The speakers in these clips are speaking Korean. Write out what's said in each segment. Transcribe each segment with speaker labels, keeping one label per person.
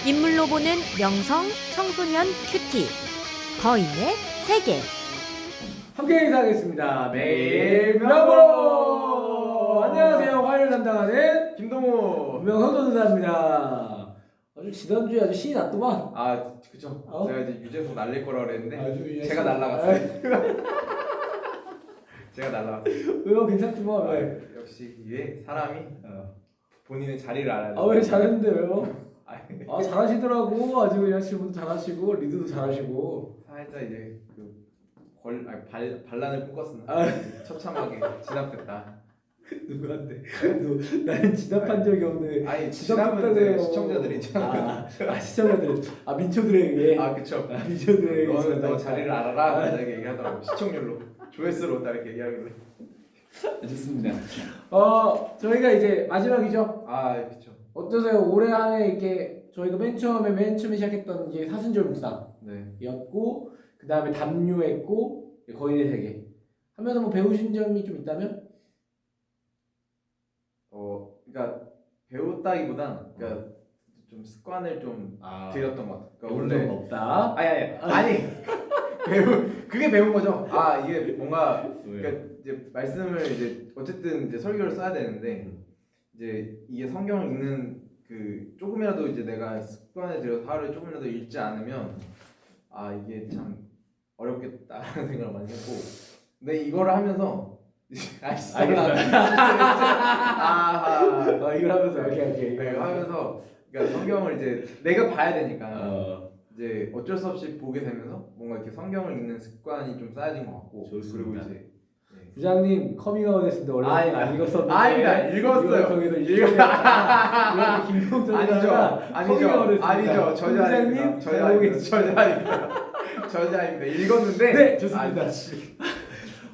Speaker 1: 인물로 보는 명성 청소년 큐티 거인의 세계.
Speaker 2: 함께 인사하겠습니다. 매일 명보. 안녕하세요. 화요일 담당하는
Speaker 3: 김동호.
Speaker 2: 명성 전사입니다. 아주 지난주에 아주 신이 났더만.
Speaker 3: 아 그쵸.
Speaker 2: 어?
Speaker 3: 제가 이제 유재석 날릴 거라 그랬는데
Speaker 2: 아주
Speaker 3: 제가 날라갔어요. 제가 날라갔어요.
Speaker 2: 왜요? 괜찮지만
Speaker 3: 아,
Speaker 2: 왜?
Speaker 3: 역시 이게 사람이 본인의 자리를 알아야 돼.
Speaker 2: 왜 잘했는데 왜요?
Speaker 3: 아니,
Speaker 2: 아 잘하시더라고. 아주 그냥 질문도 잘하시고 리드도 잘하시고.
Speaker 3: 살짝 이제 반란을 꿈꿨으나
Speaker 2: 아.
Speaker 3: 처참하게 진압됐다.
Speaker 2: 누구한테? 나는 진압한 적이 없는데.
Speaker 3: 아니 진압은 이제
Speaker 2: 진압했다고요.
Speaker 3: 시청자들이 있잖아.
Speaker 2: 시청자들. 민초들에 의해.
Speaker 3: 아 그쵸.
Speaker 2: 민초들에 의해.
Speaker 3: 너는 너
Speaker 2: 진압했다.
Speaker 3: 자리를 알아라. 이렇게 얘기하더라고. 시청률로 조회수로 딱 이렇게 얘기하길래.
Speaker 2: 좋습니다. 저희가 이제 마지막이죠.
Speaker 3: 아 그쵸.
Speaker 2: 어떠세요? 올해 안에 이렇게 저희가 맨 처음에 시작했던 게 사순절 묵상이었고,
Speaker 3: 네.
Speaker 2: 그 다음에 담요했고, 거인의 세계 하면서 뭐 배우신 점이 좀 있다면?
Speaker 3: 그러니까 배웠다기보단 그러니까 좀 습관을 좀 들였던 것 같아요. 그러니까
Speaker 2: 배운 적은 없다.
Speaker 3: 아니 그게 배운 거죠. 아 이게 뭔가 그러니까 이제 말씀을 이제 어쨌든 이제 설교를 써야 되는데 이제 이게 성경을 읽는 그 조금이라도 이제 내가 습관에 들여서 하루에 조금이라도 읽지 않으면 아 이게 참 어렵겠다라는 생각을 많이 했고 근데 이거를 하면서
Speaker 2: 이걸 하면서 오케이.
Speaker 3: 네, 하면서 그러니까 성경을 이제 내가 봐야 되니까 이제 어쩔 수 없이 보게 되면서 뭔가 이렇게 성경을 읽는 습관이 좀 쌓여진 것 같고
Speaker 2: 좋습니다.
Speaker 3: 그리고 이제
Speaker 2: 부장님 커밍아웃 했을 때 원래 안 읽었었는데
Speaker 3: 아닙니다. 읽었어요. 아니죠. 전혀 아닙니다. 읽었는데
Speaker 2: 네, 좋습니다.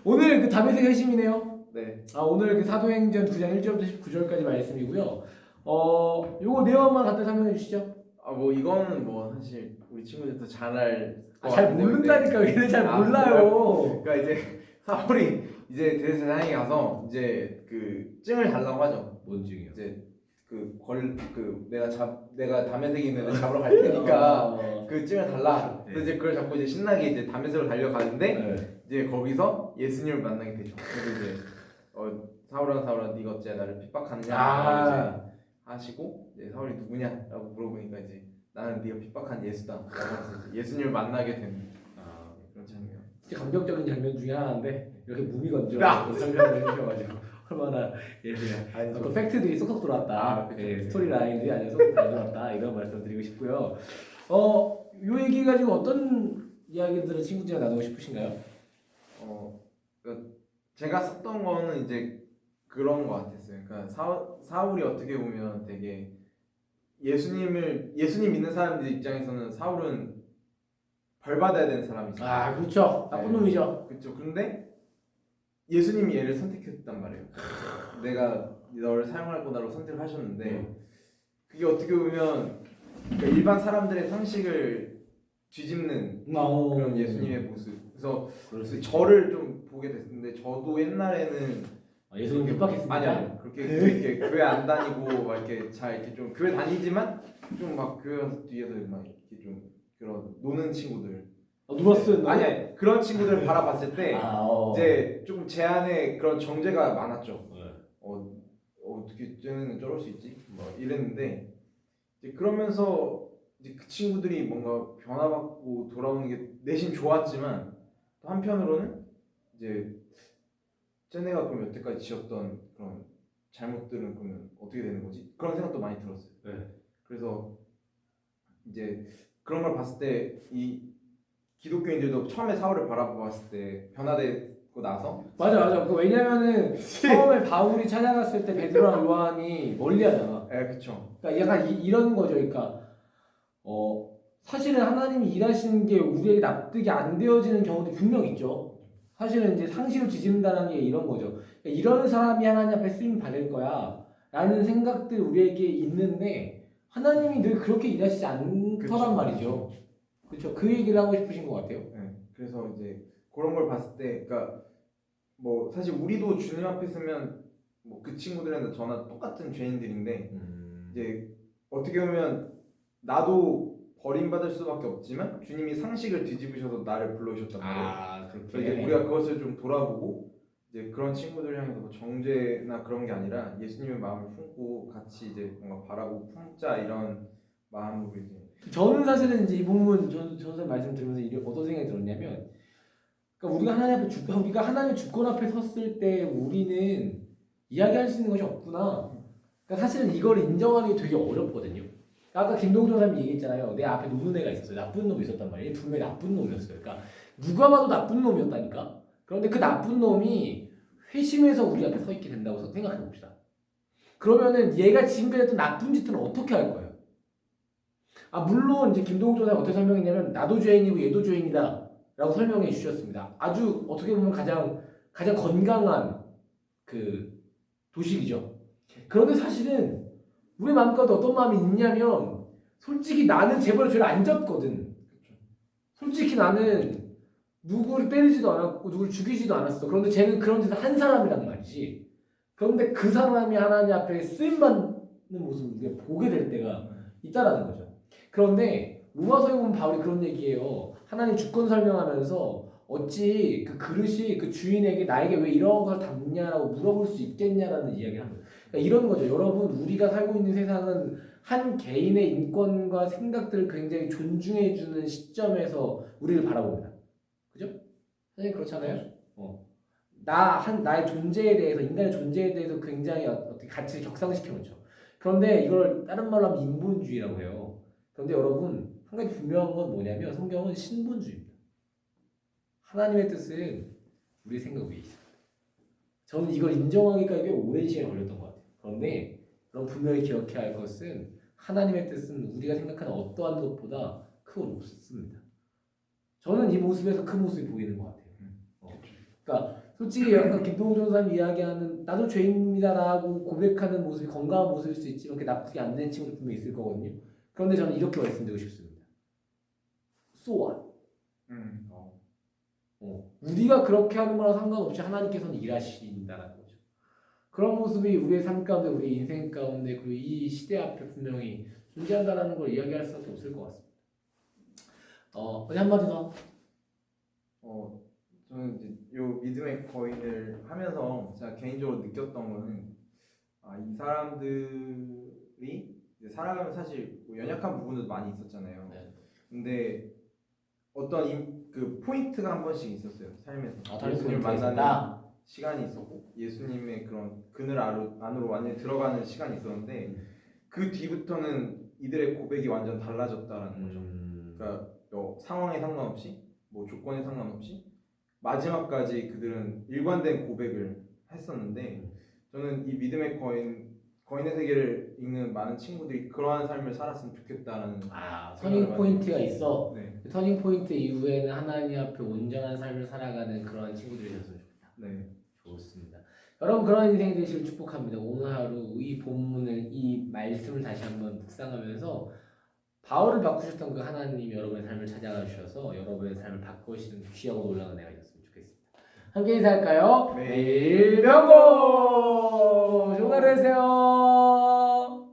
Speaker 2: 오늘 그 담의 세계 핵심이네요.
Speaker 3: 네.
Speaker 2: 오늘 그 사도행전 9장 1절부터 19절까지 말씀이고요. 요거 내용만 간단히 설명해 주시죠.
Speaker 3: 뭐 이거는 뭐 사실 우리 친구들도 잘
Speaker 2: 잘 모른다니까. 얘네 잘 몰라요.
Speaker 3: 그러니까 이제 사울이 이제 대제사장에 가서 이제 그 증을 달라고 하죠.
Speaker 2: 뭔 증이요?
Speaker 3: 이제 내가 다메섹에 있는 애 잡으러 갈 테니까 그 증을 달라. 그래서 이제 그걸 잡고 이제 신나게 이제 다메섹으로 달려가는데 이제 거기서 예수님을 만나게 되죠. 그래서 이제 사울아 네가 어째 나를 핍박하느냐 이제 하시고 이제 사울이 누구냐라고 물어보니까 이제 나는 네가 핍박한 예수다라고 해서 예수님을 만나게 되는 그런 장면.
Speaker 2: 진짜 감격적인 장면 중에 하나인데 이렇게 무미건조하게 설명을 해주셔가지고 얼마나 또 팩트들이 쏙쏙 들어왔다. 스토리 라인들이 아주 쏙쏙 들어왔다 이런 말씀 드리고 싶고요. 요 얘기 가지고 어떤 이야기들을 친구들이랑 나누고 싶으신가요?
Speaker 3: 그러니까 제가 썼던 거는 이제 그런 거 같았어요. 그러니까 사울이 어떻게 보면 되게 예수님 믿는 사람들 입장에서는 사울은 벌 받아야 되는 사람이잖아요.
Speaker 2: 그렇죠. 나쁜 놈이죠.
Speaker 3: 그렇죠. 근데 예수님이 얘를 선택했단 말이에요. 내가 너를 사용할 거다라고 선택을 하셨는데 그게 어떻게 보면 그러니까 일반 사람들의 상식을 뒤집는 그런 예수님의 모습. 그래서 저를 좀 보게 됐는데 저도 옛날에는
Speaker 2: 예수님 핍박했습니다.
Speaker 3: 아니야. 그렇게 교회 안 다니고 막 이렇게 잘 이렇게 좀 교회 다니지만 좀 막 교회 가서 뒤에서 막 이렇게 좀 그런 노는 친구들.
Speaker 2: 누웠어요?
Speaker 3: 아니 그런 친구들을 바라봤을 때 이제 조금 제 안에 그런 정죄가 많았죠. 어떻게 쟤는 저럴 수 있지? 뭐 이랬는데 이제 그러면서 이제 그 친구들이 뭔가 변화받고 돌아오는 게 내심 좋았지만 또 한편으로는 이제 쟤네가 그럼 여태까지 지었던 그런 잘못들은 그러면 어떻게 되는 거지? 그런 생각도 많이 들었어요. 그래서 이제 그런 걸 봤을 때 이 기독교인들도 처음에 사울을 바라보았을 때 변화되고 나서
Speaker 2: 맞아. 왜냐면은 처음에 바울이 찾아갔을 때 베드로랑 요한이 멀리하잖아.
Speaker 3: 그렇죠.
Speaker 2: 그러니까 약간 이런 거죠. 그러니까 사실은 하나님이 일하시는 게 우리에게 납득이 안 되어지는 경우도 분명 있죠. 사실은 이제 상식을 뒤집는다는 게 이런 거죠. 그러니까 이런 사람이 하나님 앞에 쓰임 받을 거야 라는 생각들이 우리에게 있는데 하나님이 늘 그렇게 일하시지 않더란 말이죠. 그렇죠. 그 얘기를 하고 싶으신 것 같아요.
Speaker 3: 그래서 이제 그런 걸 봤을 때, 그러니까 뭐 사실 우리도 주님 앞에 서면 뭐 그 친구들이나 저나 똑같은 죄인들인데 이제 어떻게 보면 나도 버림받을 수밖에 없지만 주님이 상식을 뒤집으셔서 나를 불러주셨단 말이에요.
Speaker 2: 그렇게.
Speaker 3: 그래서 우리가 그것을 좀 돌아보고 이제 그런 친구들 향해서 뭐 정죄나 그런 게 아니라 예수님의 마음을 품고 같이 이제 뭔가 바라고 품자 이런 마음으로 이제.
Speaker 2: 저는 사실은 이제 이 본문 전선 말씀 들으면서 어떤 생각이 들었냐면, 그러니까 우리가 하나님의 주권 앞에 섰을 때 우리는 이야기할 수 있는 것이 없구나. 그러니까 사실은 이걸 인정하는 게 되게 어렵거든요. 아까 김동준 사람이 얘기했잖아요. 내 앞에 노는 애가 있었어요. 나쁜 놈이 있었단 말이에요. 분명히 나쁜 놈이었어요. 그러니까 누가 봐도 나쁜 놈이었다니까. 그런데 그 나쁜 놈이 회심해서 우리 앞에 서 있게 된다고 생각해 봅시다. 그러면은 얘가 지금까지 했던 나쁜 짓은 어떻게 할 거예요? 물론 이제 김동준 사람이 어떻게 설명했냐면 나도 죄인이고 얘도 죄인이다 라고 설명해 주셨습니다. 아주 어떻게 보면 가장 건강한 그 도식이죠. 그런데 사실은 우리 마음가운데 어떤 마음이 있냐면, 솔직히 나는 재벌 죄를 안 졌거든. 솔직히 나는 누구를 때리지도 않았고 누구를 죽이지도 않았어. 그런데 쟤는 그런 짓을 한 사람이란 말이지. 그런데 그 사람이 하나님 앞에 쓰임받는 모습을 우리가 보게 될 때가 있다라는 거죠. 그런데 로마서에 보면 바울이 그런 얘기예요. 하나님 주권 설명하면서 어찌 그 그릇이 그 주인에게 나에게 왜 이런 걸 담냐라고 물어볼 수 있겠냐라는 이야기를 합니다. 그러니까 이런 거죠. 여러분, 우리가 살고 있는 세상은 한 개인의 인권과 생각들을 굉장히 존중해주는 시점에서 우리를 바라봅니다. 그죠? 선생님 그렇잖아요. 나의 존재에 대해서, 인간의 존재에 대해서 굉장히 어떻게 가치를 격상시켜 놓죠. 그런데 이걸 다른 말로 하면 인본주의라고 해요. 그런데 여러분, 한 가지 분명한 건 뭐냐면 성경은 신본주의입니다. 하나님의 뜻은 우리 생각 위에 있습니다. 저는 이걸 인정하기까지 꽤 오랜 시간이 걸렸던 것 같아요. 그런데 그럼 분명히 기억해야 할 것은 하나님의 뜻은 우리가 생각하는 어떠한 것보다 크고 높습니다. 저는 이 모습에서 그 모습이 보이는 것 같아요. 그러니까 솔직히 약간 김동준 선생님 이야기하는 나도 죄인입니다라고 고백하는 모습이 건강한 모습일 수 있지만 그게 나쁘게 안 되는 친구들 분명히 있을 거거든요. 그런데 저는 이렇게 말씀드리고 싶습니다. So what? 우리가 그렇게 하는 거랑 상관없이 하나님께서는 일하신다는 거죠. 그런 모습이 우리의 삶 가운데, 우리 인생 가운데, 그리고 이 시대 앞에 분명히 존재한다는 걸 이야기할 수밖에 없을 것 같습니다. 어디 한마디 더?
Speaker 3: 저는 이제 요 믿음의 거인을 하면서 제가 개인적으로 느꼈던 거는 이 사람들이 이제 살아가면 사실 뭐 연약한 부분도 많이 있었잖아요.
Speaker 2: 네.
Speaker 3: 근데 어떤 그 포인트가 한 번씩 있었어요. 삶에서.
Speaker 2: 예수님을
Speaker 3: 만나는 시간이 있었고 예수님의 그런 그늘 안으로 완전히 들어가는 시간이 있었는데 그 뒤부터는 이들의 고백이 완전 달라졌다라는 거죠. 그러니까 상황에 상관없이 뭐 조건에 상관없이 마지막까지 그들은 일관된 고백을 했었는데 저는 이 믿음의 거인의 세계를 읽는 많은 친구들이 그러한 삶을 살았으면 좋겠다는
Speaker 2: 터닝 포인트가 있어.
Speaker 3: 네.
Speaker 2: 터닝 포인트 이후에는 하나님 앞에 온전한 삶을 살아가는 그러한 친구들이셨으면 좋겠다.
Speaker 3: 네.
Speaker 2: 좋습니다. 여러분, 그런 인생이 되시길 축복합니다. 오늘 하루 이 본문을, 이 말씀을 다시 한번 묵상하면서 바울을 바꾸셨던 그 하나님이 여러분의 삶을 찾아가 주셔서 여러분의 삶을 바꾸시는 귀하고 놀라운 은혜가 있었으면 좋겠습니다. 함께 인사할까요?
Speaker 3: 네.
Speaker 2: 매일 명고! 좋은 하루 되세요.